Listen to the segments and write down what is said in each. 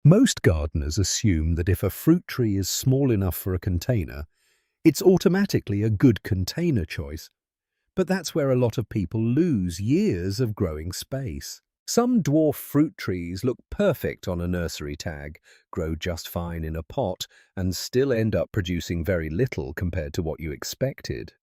Most gardeners assume that if a fruit tree is small enough for a container, it's automatically a good container choice. But that's where a lot of people lose years of growing space. Some dwarf fruit trees look perfect on a nursery tag, grow just fine in a pot, and still end up producing very little compared to what you expected.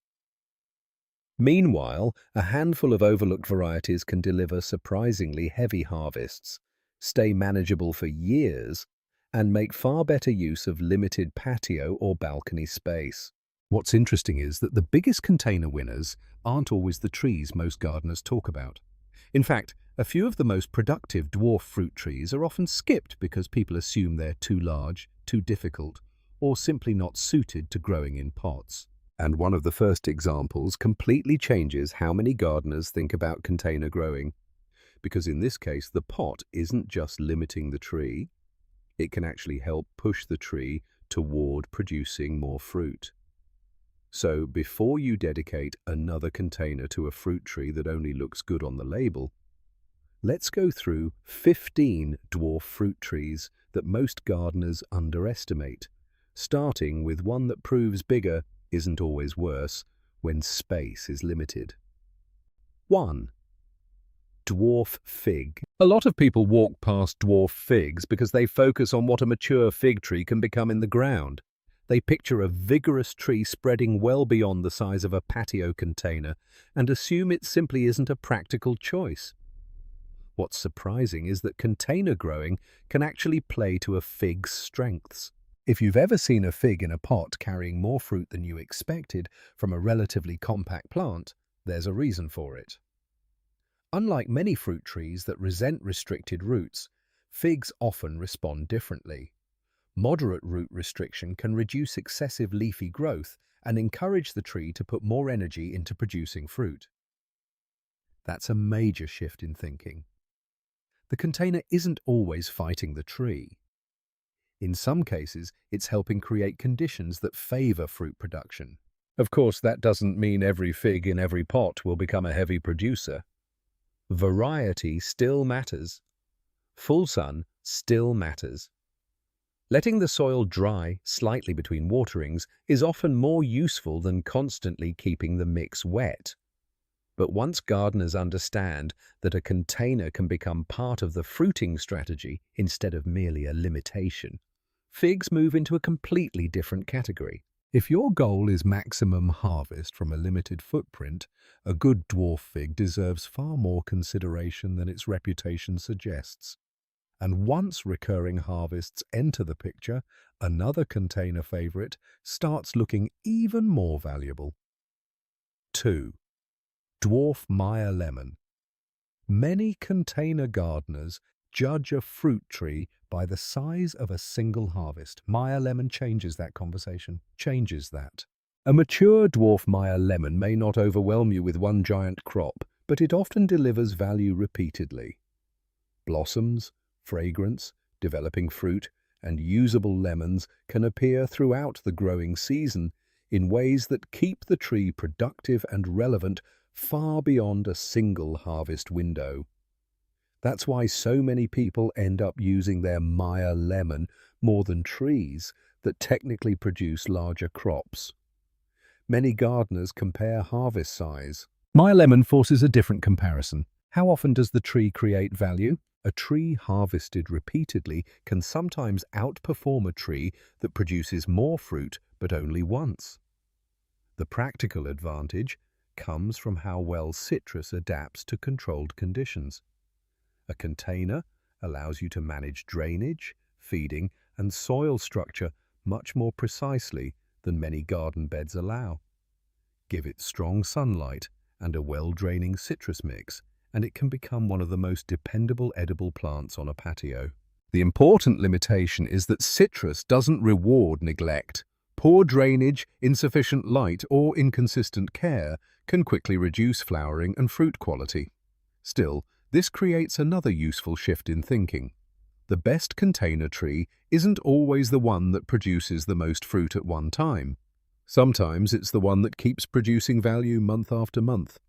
Meanwhile, a handful of overlooked varieties can deliver surprisingly heavy harvests, stay manageable for years, and make far better use of limited patio or balcony space. What's interesting is that the biggest container winners aren't always the trees most gardeners talk about. In fact, a few of the most productive dwarf fruit trees are often skipped because people assume they're too large, too difficult, or simply not suited to growing in pots. And one of the first examples completely changes how many gardeners think about container growing, because in this case the pot isn't just limiting the tree, it can actually help push the tree toward producing more fruit. So before you dedicate another container to a fruit tree that only looks good on the label, let's go through 15 dwarf fruit trees that most gardeners underestimate, starting with one that proves bigger isn't always worse when space is limited. 1. Dwarf fig. A lot of people walk past dwarf figs because they focus on what a mature fig tree can become in the ground. They picture a vigorous tree spreading well beyond the size of a patio container and assume it simply isn't a practical choice. What's surprising is that container growing can actually play to a fig's strengths. If you've ever seen a fig in a pot carrying more fruit than you expected from a relatively compact plant, there's a reason for it. Unlike many fruit trees that resent restricted roots, figs often respond differently. Moderate root restriction can reduce excessive leafy growth and encourage the tree to put more energy into producing fruit. That's a major shift in thinking. The container isn't always fighting the tree. In some cases, it's helping create conditions that favor fruit production. Of course, that doesn't mean every fig in every pot will become a heavy producer. Variety still matters. Full sun still matters. Letting the soil dry slightly between waterings is often more useful than constantly keeping the mix wet. But once gardeners understand that a container can become part of the fruiting strategy instead of merely a limitation, figs move into a completely different category. If your goal is maximum harvest from a limited footprint, a good dwarf fig deserves far more consideration than its reputation suggests. And once recurring harvests enter the picture, another container favorite starts looking even more valuable. 2. Dwarf Meyer lemon. Many container gardeners judge a fruit tree by the size of a single harvest. Meyer lemon changes that conversation, changes that. A mature dwarf Meyer lemon may not overwhelm you with one giant crop, but it often delivers value repeatedly. Blossoms, fragrance, developing fruit, and usable lemons can appear throughout the growing season in ways that keep the tree productive and relevant far beyond a single harvest window. That's why so many people end up using their Meyer lemon more than trees that technically produce larger crops. Many gardeners compare harvest size. Meyer lemon forces a different comparison. How often does the tree create value? A tree harvested repeatedly can sometimes outperform a tree that produces more fruit but only once. The practical advantage comes from how well citrus adapts to controlled conditions. A container allows you to manage drainage, feeding, and soil structure much more precisely than many garden beds allow. Give it strong sunlight and a well-draining citrus mix, and it can become one of the most dependable edible plants on a patio. The important limitation is that citrus doesn't reward neglect. Poor drainage, insufficient light, or inconsistent care can quickly reduce flowering and fruit quality. Still, this creates another useful shift in thinking. The best container tree isn't always the one that produces the most fruit at one time. Sometimes it's the one that keeps producing value month after month.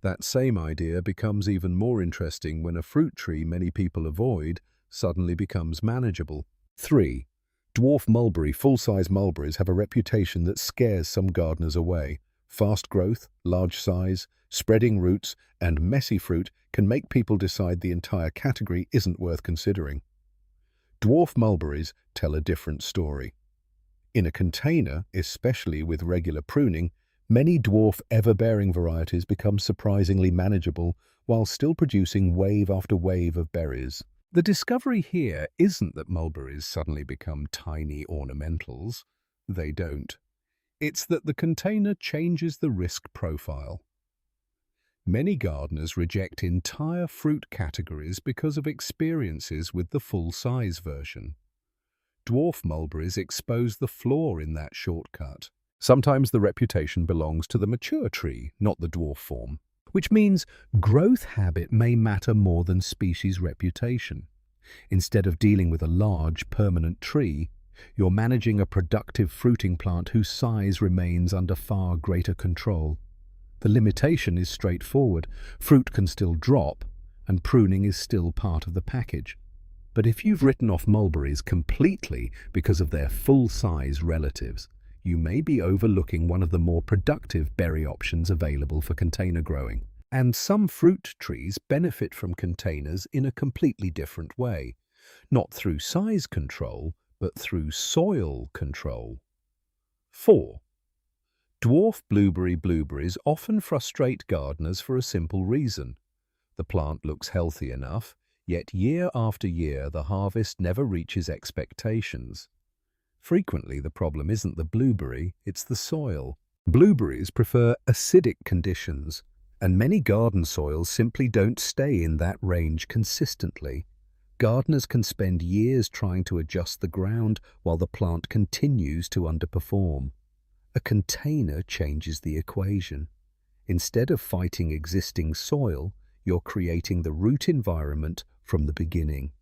That same idea becomes even more interesting when a fruit tree many people avoid suddenly becomes manageable. 3. Dwarf mulberry. Full-size mulberries have a reputation that scares some gardeners away. Fast growth, large size, spreading roots, and messy fruit can make people decide the entire category isn't worth considering. Dwarf mulberries tell a different story. In a container, especially with regular pruning, many dwarf ever-bearing varieties become surprisingly manageable while still producing wave after wave of berries. The discovery here isn't that mulberries suddenly become tiny ornamentals. They don't. It's that the container changes the risk profile. Many gardeners reject entire fruit categories because of experiences with the full-size version. Dwarf mulberries expose the flaw in that shortcut. Sometimes the reputation belongs to the mature tree, not the dwarf form, which means growth habit may matter more than species reputation. Instead of dealing with a large, permanent tree, you're managing a productive fruiting plant whose size remains under far greater control. The limitation is straightforward. Fruit can still drop, and pruning is still part of the package. But if you've written off mulberries completely because of their full-size relatives, you may be overlooking one of the more productive berry options available for container growing. And some fruit trees benefit from containers in a completely different way, not through size control, but through soil control. 4. Dwarf blueberries often frustrate gardeners for a simple reason. The plant looks healthy enough, yet year after year the harvest never reaches expectations. Frequently the problem isn't the blueberry, it's the soil. Blueberries prefer acidic conditions, and many garden soils simply don't stay in that range consistently. Gardeners can spend years trying to adjust the ground while the plant continues to underperform. A container changes the equation. Instead of fighting existing soil, you're creating the root environment from the beginning.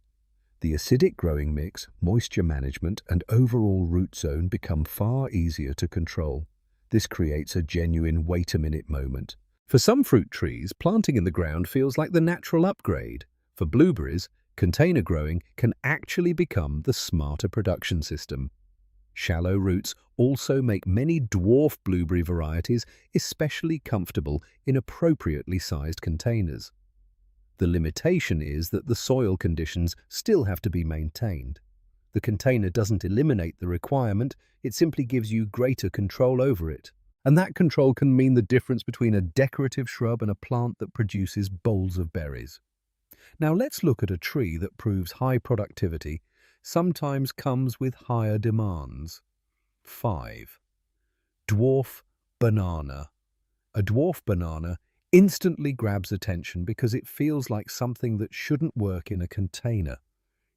The acidic growing mix, moisture management, and overall root zone become far easier to control. This creates a genuine wait-a-minute moment. For some fruit trees, planting in the ground feels like the natural upgrade. For blueberries, container growing can actually become the smarter production system. Shallow roots also make many dwarf blueberry varieties especially comfortable in appropriately sized containers. The limitation is that the soil conditions still have to be maintained. The container doesn't eliminate the requirement, it simply gives you greater control over it. And that control can mean the difference between a decorative shrub and a plant that produces bowls of berries. Now let's look at a tree that proves high productivity sometimes comes with higher demands. 5. Dwarf banana. A dwarf banana instantly grabs attention because it feels like something that shouldn't work in a container,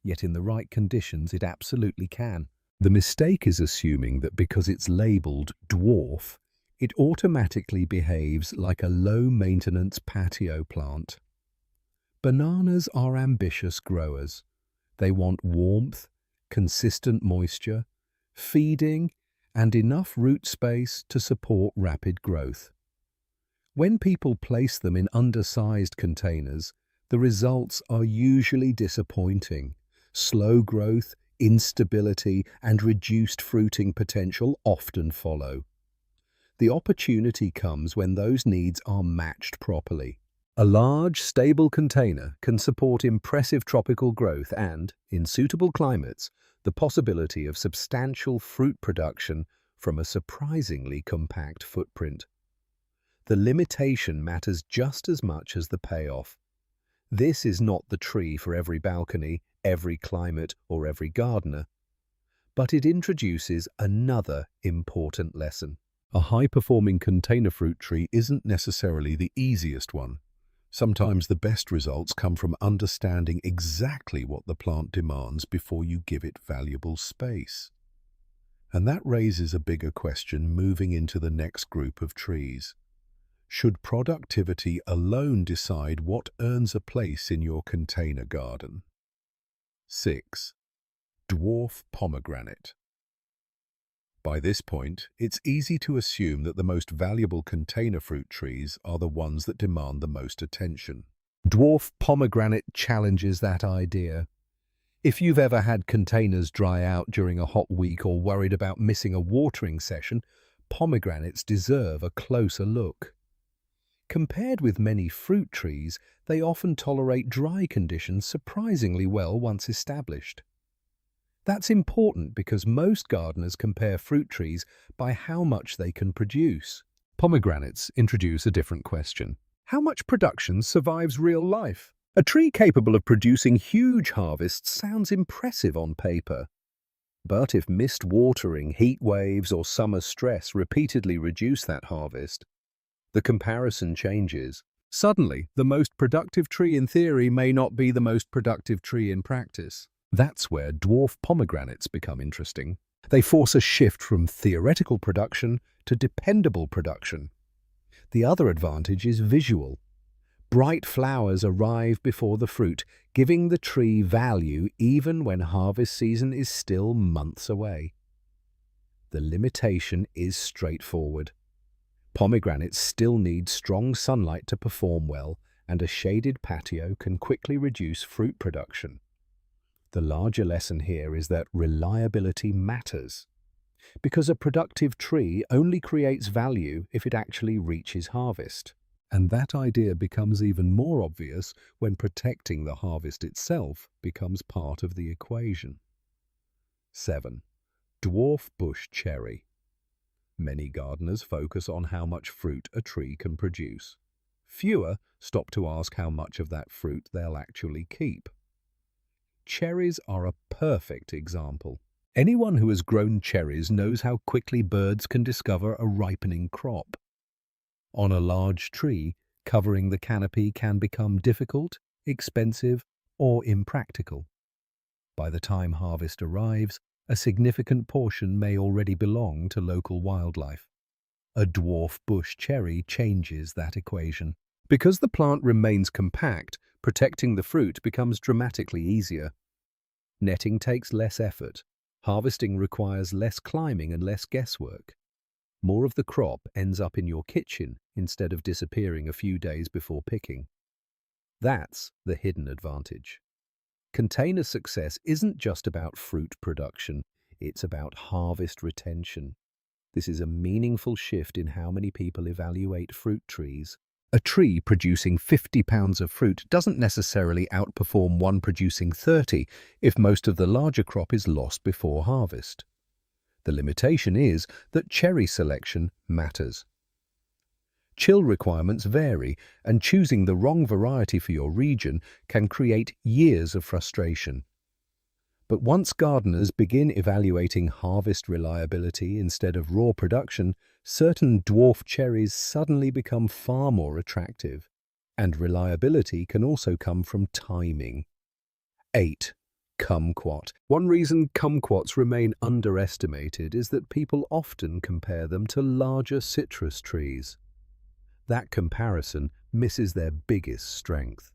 yet in the right conditions it absolutely can. The mistake is assuming that because it's labeled dwarf, it automatically behaves like a low-maintenance patio plant. Bananas are ambitious growers. They want warmth, consistent moisture, feeding, and enough root space to support rapid growth. When people place them in undersized containers, the results are usually disappointing. Slow growth, instability, and reduced fruiting potential often follow. The opportunity comes when those needs are matched properly. A large, stable container can support impressive tropical growth and, in suitable climates, the possibility of substantial fruit production from a surprisingly compact footprint. The limitation matters just as much as the payoff. This is not the tree for every balcony, every climate, or every gardener, but it introduces another important lesson. A high-performing container fruit tree isn't necessarily the easiest one. Sometimes the best results come from understanding exactly what the plant demands before you give it valuable space. And that raises a bigger question moving into the next group of trees. Should productivity alone decide what earns a place in your container garden? 6. Dwarf pomegranate. By this point, it's easy to assume that the most valuable container fruit trees are the ones that demand the most attention. Dwarf pomegranate challenges that idea. If you've ever had containers dry out during a hot week or worried about missing a watering session, pomegranates deserve a closer look. Compared with many fruit trees, they often tolerate dry conditions surprisingly well once established. That's important because most gardeners compare fruit trees by how much they can produce. Pomegranates introduce a different question. How much production survives real life? A tree capable of producing huge harvests sounds impressive on paper. But if missed watering, heat waves, or summer stress repeatedly reduce that harvest, the comparison changes. Suddenly, the most productive tree in theory may not be the most productive tree in practice. That's where dwarf pomegranates become interesting. They force a shift from theoretical production to dependable production. The other advantage is visual. Bright flowers arrive before the fruit, giving the tree value even when harvest season is still months away. The limitation is straightforward. Pomegranates still need strong sunlight to perform well, and a shaded patio can quickly reduce fruit production. The larger lesson here is that reliability matters, because a productive tree only creates value if it actually reaches harvest. And that idea becomes even more obvious when protecting the harvest itself becomes part of the equation. 7. Dwarf bush cherry. Many gardeners focus on how much fruit a tree can produce. Fewer stop to ask how much of that fruit they'll actually keep. Cherries are a perfect example. Anyone who has grown cherries knows how quickly birds can discover a ripening crop. On a large tree, covering the canopy can become difficult, expensive, or impractical. By the time harvest arrives, a significant portion may already belong to local wildlife. A dwarf bush cherry changes that equation. Because the plant remains compact, protecting the fruit becomes dramatically easier. Netting takes less effort. Harvesting requires less climbing and less guesswork. More of the crop ends up in your kitchen instead of disappearing a few days before picking. That's the hidden advantage. Container success isn't just about fruit production, it's about harvest retention. This is a meaningful shift in how many people evaluate fruit trees. A tree producing 50 pounds of fruit doesn't necessarily outperform one producing 30 if most of the larger crop is lost before harvest. The limitation is that cherry selection matters. Chill requirements vary, and choosing the wrong variety for your region can create years of frustration. But once gardeners begin evaluating harvest reliability instead of raw production, certain dwarf cherries suddenly become far more attractive. And reliability can also come from timing. 8. Kumquat. One reason kumquats remain underestimated is that people often compare them to larger citrus trees. That comparison misses their biggest strength.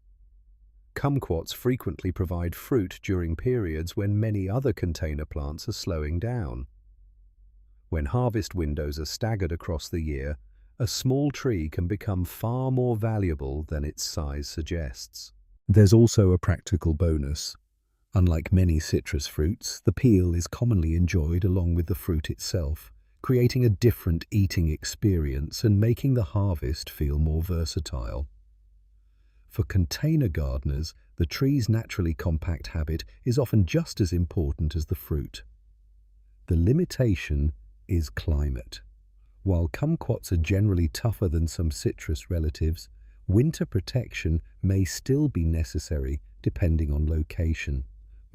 Kumquats frequently provide fruit during periods when many other container plants are slowing down. When harvest windows are staggered across the year, a small tree can become far more valuable than its size suggests. There's also a practical bonus. Unlike many citrus fruits, the peel is commonly enjoyed along with the fruit itself, creating a different eating experience and making the harvest feel more versatile. For container gardeners, the tree's naturally compact habit is often just as important as the fruit. The limitation is climate. While kumquats are generally tougher than some citrus relatives, winter protection may still be necessary depending on location.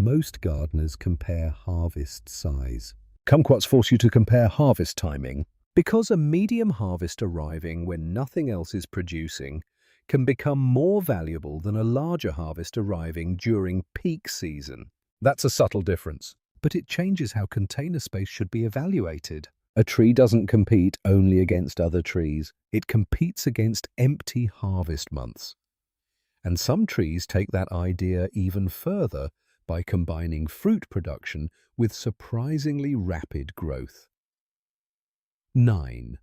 Most gardeners compare harvest size. Kumquats force you to compare harvest timing. Because a medium harvest arriving when nothing else is producing can become more valuable than a larger harvest arriving during peak season. That's a subtle difference, but it changes how container space should be evaluated. A tree doesn't compete only against other trees, it competes against empty harvest months. And some trees take that idea even further by combining fruit production with surprisingly rapid growth. 9.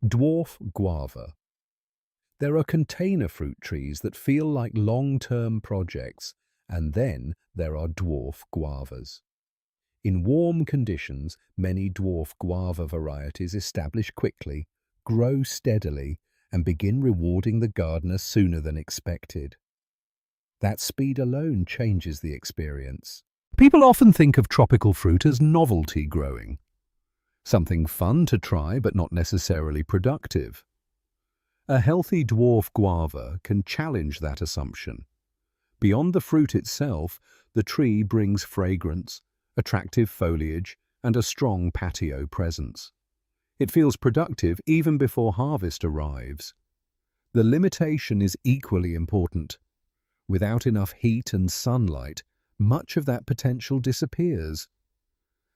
Dwarf guava. There are container fruit trees that feel like long-term projects, And then there are dwarf guavas. In warm conditions, many dwarf guava varieties establish quickly, grow steadily, and begin rewarding the gardener sooner than expected. That speed alone changes the experience. People often think of tropical fruit as novelty growing, something fun to try but not necessarily productive. A healthy dwarf guava can challenge that assumption. Beyond the fruit itself, the tree brings fragrance, attractive foliage, and a strong patio presence. It feels productive even before harvest arrives. The limitation is equally important. Without enough heat and sunlight, much of that potential disappears.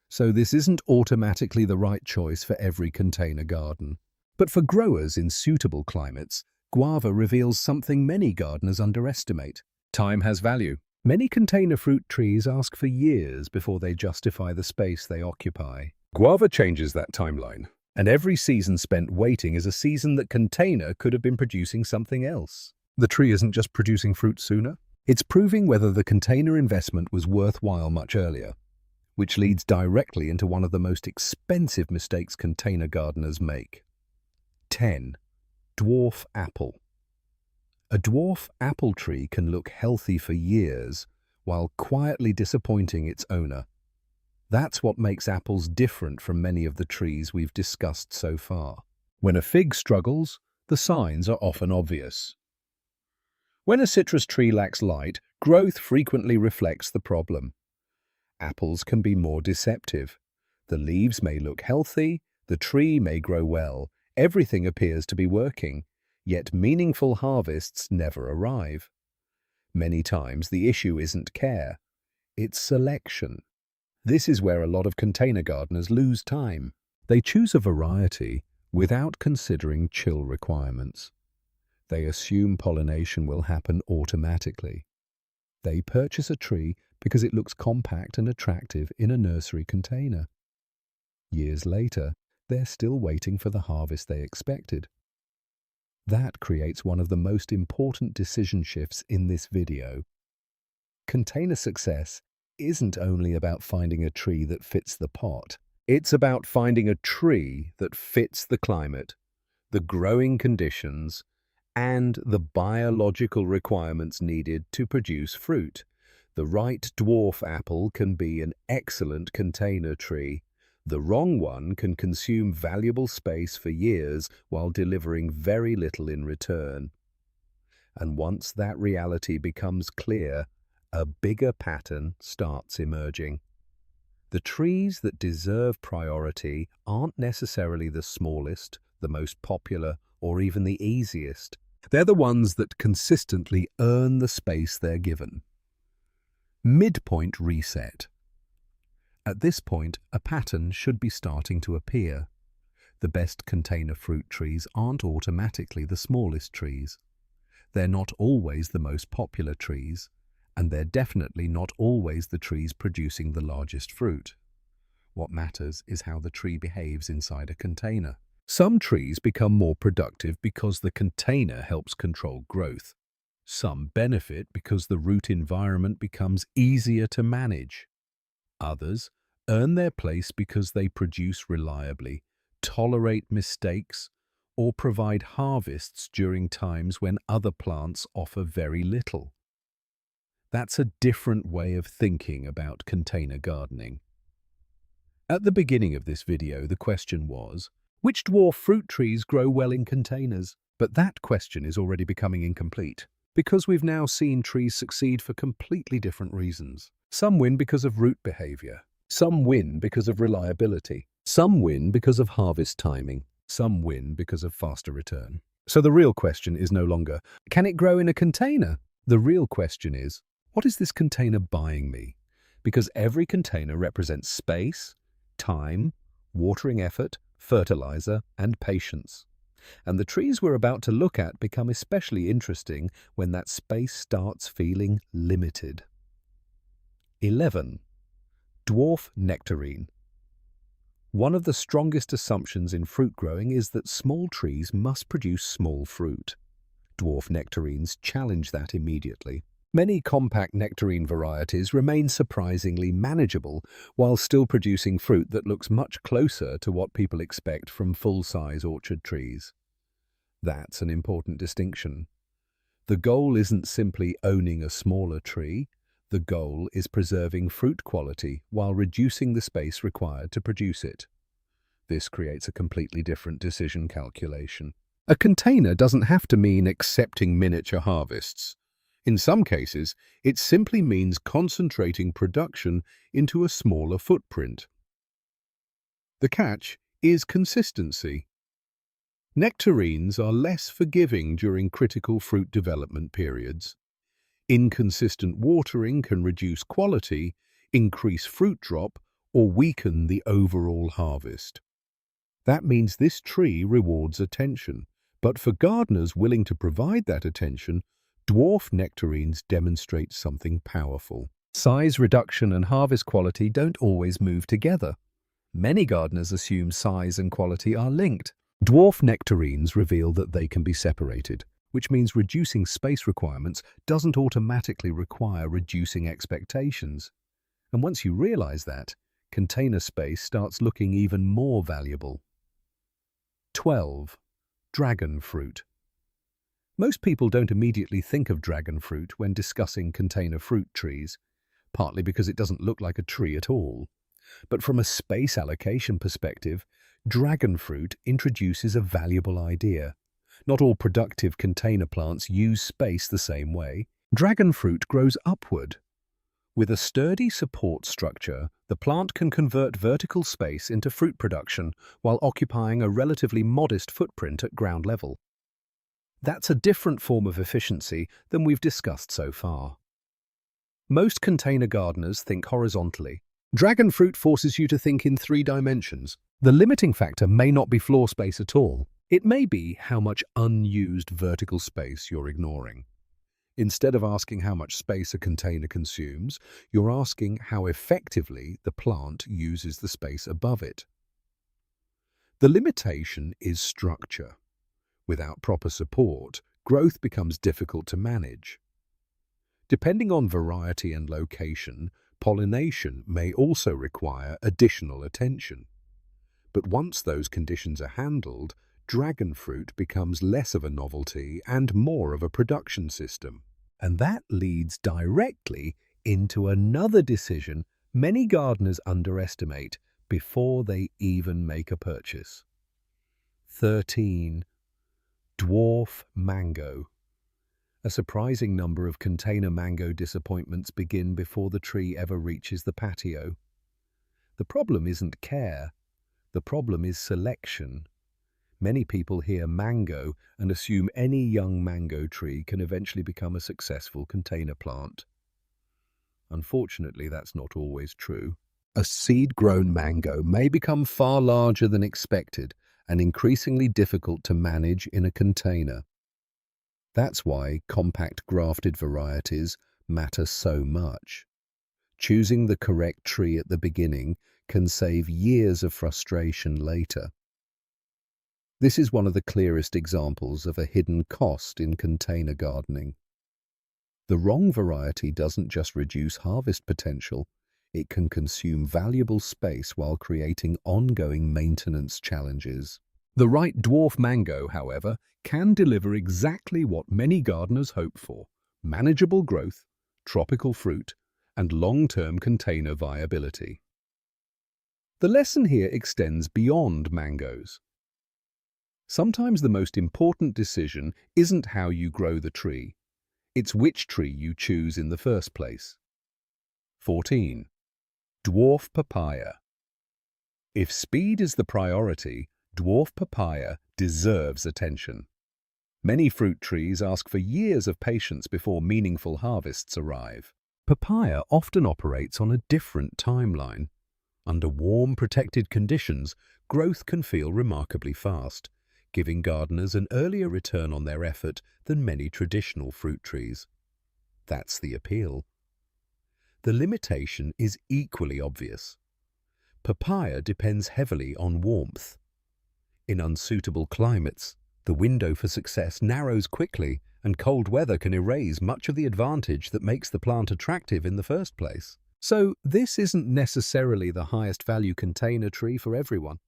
So this isn't automatically the right choice for every container garden. But for growers in suitable climates, guava reveals something many gardeners underestimate. Time has value. Many container fruit trees ask for years before they justify the space they occupy. Guava changes that timeline, and every season spent waiting is a season that container could have been producing something else. The tree isn't just producing fruit sooner, it's proving whether the container investment was worthwhile much earlier, which leads directly into one of the most expensive mistakes container gardeners make. 10. Dwarf apple. A dwarf apple tree can look healthy for years while quietly disappointing its owner. That's what makes apples different from many of the trees we've discussed so far. When a fig struggles, the signs are often obvious. When a citrus tree lacks light, growth frequently reflects the problem. Apples can be more deceptive. The leaves may look healthy, the tree may grow well, everything appears to be working. Yet meaningful harvests never arrive. Many times the issue isn't care, it's selection. This is where a lot of container gardeners lose time. They choose a variety without considering chill requirements. They assume pollination will happen automatically. They purchase a tree because it looks compact and attractive in a nursery container. Years later, they're still waiting for the harvest they expected. That creates one of the most important decision shifts in this video. Container success isn't only about finding a tree that fits the pot. It's about finding a tree that fits the climate, the growing conditions, and the biological requirements needed to produce fruit. The right dwarf apple can be an excellent container tree. The wrong one can consume valuable space for years while delivering very little in return. And once that reality becomes clear, a bigger pattern starts emerging. The trees that deserve priority aren't necessarily the smallest, the most popular, or even the easiest. They're the ones that consistently earn the space they're given. Midpoint reset. At this point, a pattern should be starting to appear. The best container fruit trees aren't automatically the smallest trees. They're not always the most popular trees, and they're definitely not always the trees producing the largest fruit. What matters is how the tree behaves inside a container. Some trees become more productive because the container helps control growth. Some benefit because the root environment becomes easier to manage. Others earn their place because they produce reliably, tolerate mistakes, or provide harvests during times when other plants offer very little. That's a different way of thinking about container gardening. At the beginning of this video, the question was, which dwarf fruit trees grow well in containers? But that question is already becoming incomplete, because we've now seen trees succeed for completely different reasons. Some win because of root behavior. Some win because of reliability. Some win because of harvest timing. Some win because of faster return. So the real question is no longer, can it grow in a container? The real question is, what is this container buying me? Because every container represents space, time, watering effort, fertilizer, and patience. And the trees we're about to look at become especially interesting when that space starts feeling limited. 11. Dwarf nectarine. One of the strongest assumptions in fruit growing is that small trees must produce small fruit. Dwarf nectarines challenge that immediately. Many compact nectarine varieties remain surprisingly manageable while still producing fruit that looks much closer to what people expect from full-size orchard trees. That's an important distinction. The goal isn't simply owning a smaller tree. The goal is preserving fruit quality while reducing the space required to produce it. This creates a completely different decision calculation. A container doesn't have to mean accepting miniature harvests. In some cases, it simply means concentrating production into a smaller footprint. The catch is consistency. Nectarines are less forgiving during critical fruit development periods. Inconsistent watering can reduce quality, increase fruit drop, or weaken the overall harvest. That means this tree rewards attention, but for gardeners willing to provide that attention, dwarf nectarines demonstrate something powerful. Size reduction and harvest quality don't always move together. Many gardeners assume size and quality are linked. Dwarf nectarines reveal that they can be separated, which means reducing space requirements doesn't automatically require reducing expectations. And once you realize that, container space starts looking even more valuable. 12. Dragon fruit. Most people don't immediately think of dragon fruit when discussing container fruit trees, partly because it doesn't look like a tree at all. But from a space allocation perspective, dragon fruit introduces a valuable idea. Not all productive container plants use space the same way. Dragon fruit grows upward. With a sturdy support structure, the plant can convert vertical space into fruit production while occupying a relatively modest footprint at ground level. That's a different form of efficiency than we've discussed so far. Most container gardeners think horizontally. Dragon fruit forces you to think in 3 dimensions. The limiting factor may not be floor space at all. It may be how much unused vertical space you're ignoring. Instead of asking how much space a container consumes, you're asking how effectively the plant uses the space above it. The limitation is structure. Without proper support, growth becomes difficult to manage. Depending on variety and location, pollination may also require additional attention. But once those conditions are handled, dragon fruit becomes less of a novelty and more of a production system. And that leads directly into another decision many gardeners underestimate before they even make a purchase. 13. Dwarf mango. A surprising number of container mango disappointments begin before the tree ever reaches the patio. The problem isn't care. The problem is selection. Many people hear mango and assume any young mango tree can eventually become a successful container plant. Unfortunately, that's not always true. A seed-grown mango may become far larger than expected and increasingly difficult to manage in a container. That's why compact grafted varieties matter so much. Choosing the correct tree at the beginning can save years of frustration later. This is one of the clearest examples of a hidden cost in container gardening. The wrong variety doesn't just reduce harvest potential, it can consume valuable space while creating ongoing maintenance challenges. The right dwarf mango, however, can deliver exactly what many gardeners hope for: manageable growth, tropical fruit, and long-term container viability. The lesson here extends beyond mangoes. Sometimes the most important decision isn't how you grow the tree, it's which tree you choose in the first place. 14. Dwarf papaya. If speed is the priority, dwarf papaya deserves attention. Many fruit trees ask for years of patience before meaningful harvests arrive. Papaya often operates on a different timeline. Under warm, protected conditions, growth can feel remarkably fast, giving gardeners an earlier return on their effort than many traditional fruit trees. That's the appeal. The limitation is equally obvious. Papaya depends heavily on warmth. In unsuitable climates, the window for success narrows quickly and cold weather can erase much of the advantage that makes the plant attractive in the first place. So this isn't necessarily the highest value container tree for everyone.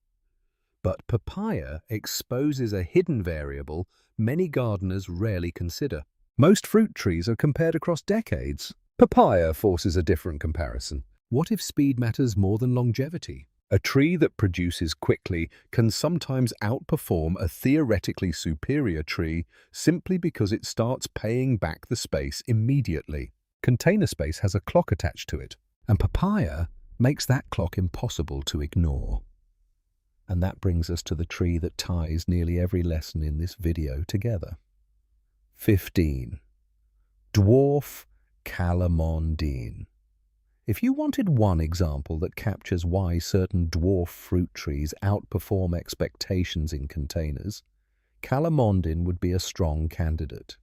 But papaya exposes a hidden variable many gardeners rarely consider. Most fruit trees are compared across decades. Papaya forces a different comparison. What if speed matters more than longevity? A tree that produces quickly can sometimes outperform a theoretically superior tree simply because it starts paying back the space immediately. Container space has a clock attached to it, and papaya makes that clock impossible to ignore. And that brings us to the tree that ties nearly every lesson in this video together. 15. Dwarf calamondine. If you wanted one example that captures why certain dwarf fruit trees outperform expectations in containers, calamondine would be a strong candidate.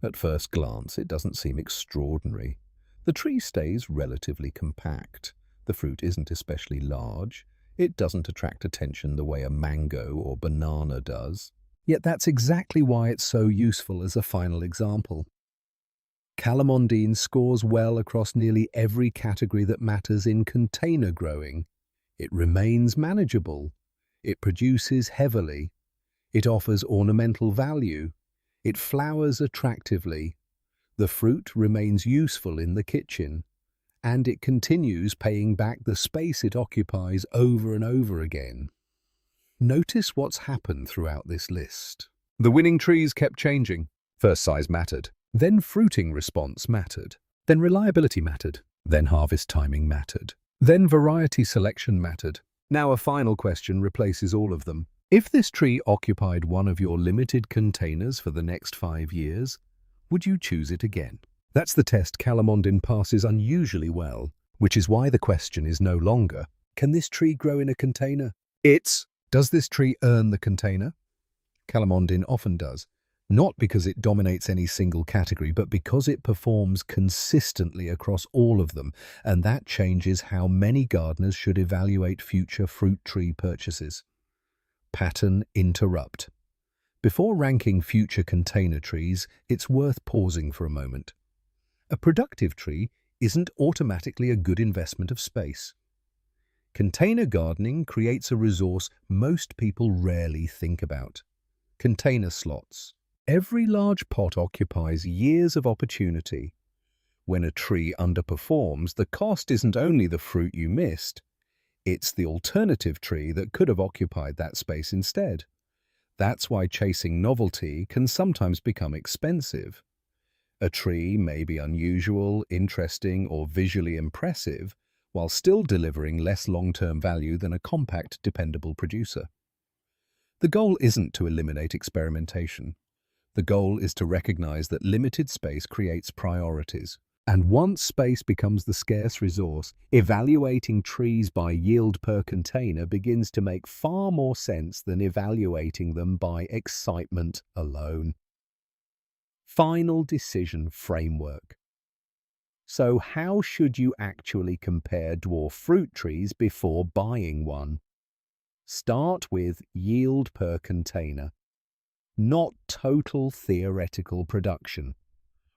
At first glance, it doesn't seem extraordinary. The tree stays relatively compact. The fruit isn't especially large. It doesn't attract attention the way a mango or banana does. Yet that's exactly why it's so useful as a final example. Calamondine scores well across nearly every category that matters in container growing. It remains manageable. It produces heavily. It offers ornamental value. It flowers attractively. The fruit remains useful in the kitchen. And it continues paying back the space it occupies over and over again. Notice what's happened throughout this list. The winning trees kept changing. First, size mattered. Then fruiting response mattered. Then reliability mattered. Then harvest timing mattered. Then variety selection mattered. Now a final question replaces all of them. If this tree occupied one of your limited containers for the next 5 years, would you choose it again? That's the test calamondine passes unusually well, which is why the question is no longer, can this tree grow in a container? It's, does this tree earn the container? Calamondine often does. Not because it dominates any single category, but because it performs consistently across all of them, and that changes how many gardeners should evaluate future fruit tree purchases. Pattern interrupt. Before ranking future container trees, it's worth pausing for a moment. A productive tree isn't automatically a good investment of space. Container gardening creates a resource most people rarely think about. Container slots. Every large pot occupies years of opportunity. When a tree underperforms, the cost isn't only the fruit you missed, it's the alternative tree that could have occupied that space instead. That's why chasing novelty can sometimes become expensive. A tree may be unusual, interesting, or visually impressive, while still delivering less long-term value than a compact, dependable producer. The goal isn't to eliminate experimentation. The goal is to recognize that limited space creates priorities. And once space becomes the scarce resource, evaluating trees by yield per container begins to make far more sense than evaluating them by excitement alone. Final decision framework. So how should you actually compare dwarf fruit trees before buying one? Start with yield per container. Not total theoretical production.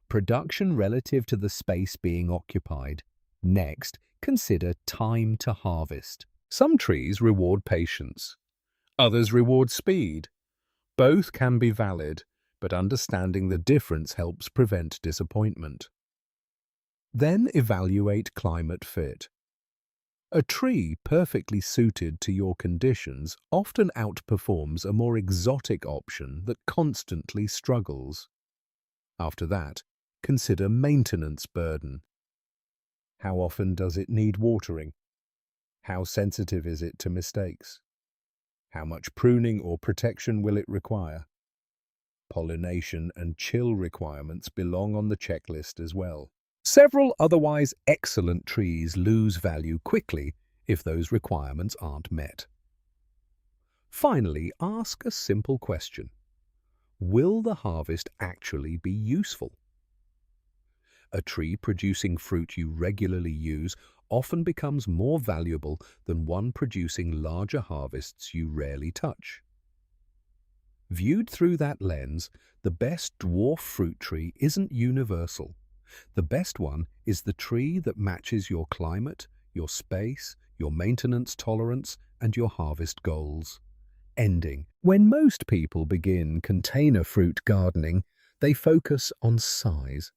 Production relative to the space being occupied. Next, consider time to harvest. Some trees reward patience. Others reward speed. Both can be valid, but understanding the difference helps prevent disappointment. Then evaluate climate fit. A tree perfectly suited to your conditions often outperforms a more exotic option that constantly struggles. After that, consider maintenance burden. How often does it need watering? How sensitive is it to mistakes? How much pruning or protection will it require? Pollination and chill requirements belong on the checklist as well. Several otherwise excellent trees lose value quickly if those requirements aren't met. Finally, ask a simple question. Will the harvest actually be useful? A tree producing fruit you regularly use often becomes more valuable than one producing larger harvests you rarely touch. Viewed through that lens, the best dwarf fruit tree isn't universal. The best one is the tree that matches your climate, your space, your maintenance tolerance, and your harvest goals. Ending. When most people begin container fruit gardening, they focus on size.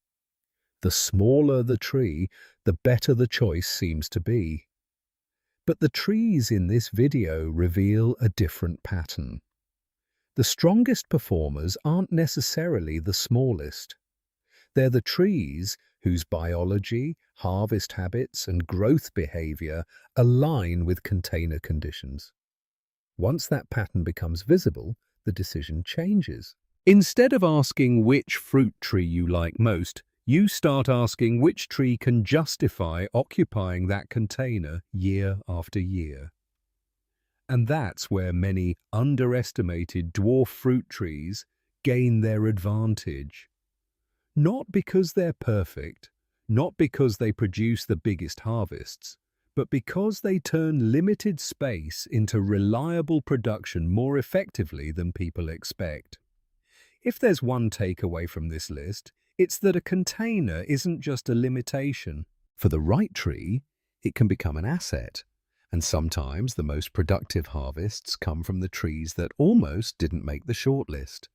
The smaller the tree, the better the choice seems to be. But the trees in this video reveal a different pattern. The strongest performers aren't necessarily the smallest. They're the trees whose biology, harvest habits, and growth behavior align with container conditions. Once that pattern becomes visible, the decision changes. Instead of asking which fruit tree you like most, you start asking which tree can justify occupying that container year after year. And that's where many underestimated dwarf fruit trees gain their advantage. Not because they're perfect, not because they produce the biggest harvests, but because they turn limited space into reliable production more effectively than people expect. If there's one takeaway from this list, it's that a container isn't just a limitation. For the right tree, it can become an asset. And sometimes the most productive harvests come from the trees that almost didn't make the shortlist.